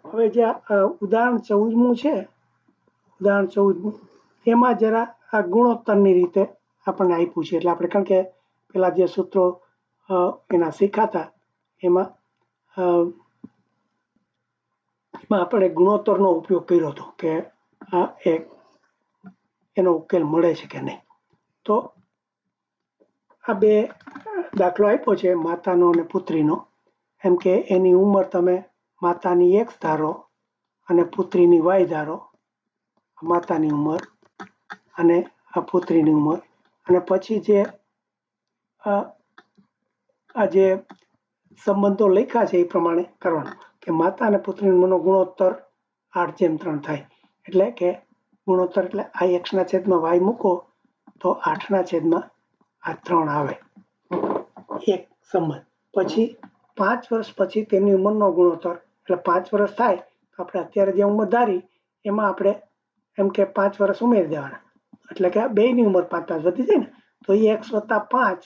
હવે જે ઉદાહરણ 14મું છે, ઉદાહરણ 14મું એમાં જરા આ ગુણોત્તરની રીતે આપણને આપ્યું છે. એટલે આપણે કારણ કે પેલા જે સૂત્રો એના શીખાતા એમાં આપણે ગુણોત્તરનો ઉપયોગ કર્યો હતો કે આ એનો ઉકેલ મળે છે કે નહીં. તો આ બે દાખલો આપ્યો છે માતાનો અને પુત્રીનો. એમ કે એની ઉંમર તમે માતાની X ધારો અને પુત્રીની Y ધારો. માતાની ઉંમર અને આ પુત્રીની ઉંમર, અને પછી જે આ જે સંબંધો લખ્યા છે એ પ્રમાણે કરવાનું કે માતા અને પુત્રીનો ગુણોત્તર 8:3 થાય. એટલે કે ગુણોત્તર એટલે આ X/Y મૂકો તો 8/3 આવે એક સંબંધ. પછી 5 વર્ષ પછી તેની ઉંમરનો ગુણોત્તર, એટલે 5 વર્ષ થાય તો આપણે અત્યારે જે ઉંમર ધારી એમાં આપણે એમ કે 5 વર્ષ ઉમેરી દેવાના, એટલે કે બેયની ઉંમર 5 વધી જાય ને, તો એ X+5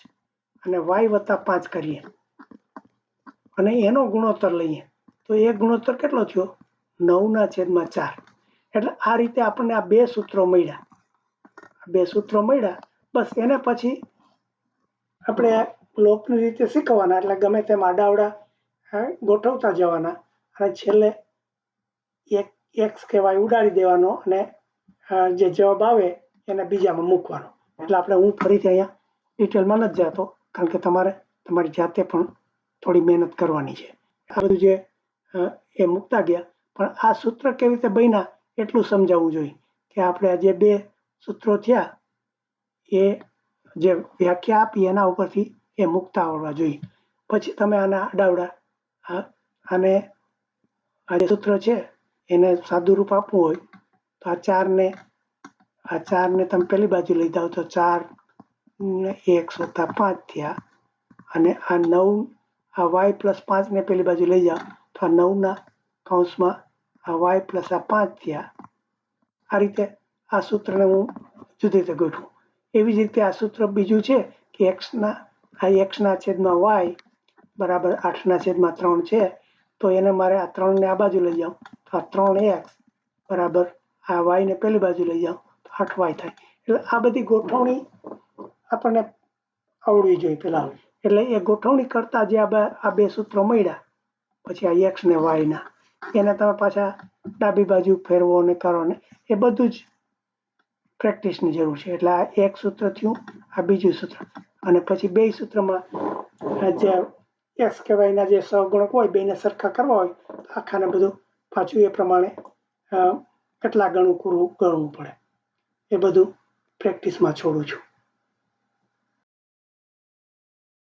અને Y+5 કરીએ અને એનો ગુણોત્તર લઈએ તો એ ગુણોત્તર કેટલો થયો? 9/4. એટલે આ રીતે આપણને આ બે સૂત્રો મળ્યા. બસ એને પછી આપણે લોકની રીતે શીખવાના. એટલે ગમે તેમ આડાવડા ગોઠવતા જવાના અને છેલ્લે X કે Y ઉડાડી દેવાનો અને જે જવાબ આવે એને બીજામાં મૂકવાનો. એટલે હું ફરીથી અહીંયા ડિટેલમાં નથી જતો, કારણ કે તમારે તમારી જાતે પણ થોડી મહેનત કરવાની છે. આ બધું જે એ મૂકતા ગયા, પણ આ સૂત્ર કેવી રીતે બન્યા એટલું સમજાવવું જોઈએ કે આપણે આ જે બે સૂત્રો થયા એ જે વ્યાખ્યા આપી એના ઉપરથી એ મૂકતા આવડવા જોઈએ. પછી તમે આના આડાવડા અને આ જે સૂત્ર છે એને સાદું રૂપ આપવું હોય તો આ 4ને તમે પેલી બાજુ લઈ જાઓ તો 4 ને X+5 થયા, અને આ 9 આ Y+5 ને પેલી બાજુ લઈ જાઓ તો આ 9 આ Y+5 થયા. આ રીતે આ સૂત્રને હું જુદી રીતે ગોઠવું. એવી જ રીતે આ સૂત્ર બીજું છે કે X/Y બરાબર 8/3 છે, તો એને મારે આ 3 ને આ બાજુ લઈ જાઉં તો આ 3X બરાબર આ Y ને પેલી બાજુ લઈ જાઉં તો 8Y થાય. એટલે આ બધી ગોઠવણી આપણને આવડવી જોઈએ પેલા. એટલે એ ગોઠવણી કરતા જે આ બે સૂત્રો મળ્યા પછી આ X ને Y ના, એને તમે પાછા ડાબી બાજુ ફેરવો ને કરો ને એ બધું જ પ્રેક્ટિસની જરૂર છે. એટલે આ એક સૂત્ર થયું, આ બીજું સૂત્ર, અને પછી બે સૂત્રમાં જે X કે Y ના જે સહગુણક હોય બેને સરખા કરવા હોય તો આખાને બધું પાછું એ પ્રમાણે કેટલા ગણું કરવું ગણવું પડે એ બધું પ્રેક્ટિસમાં છોડું છું.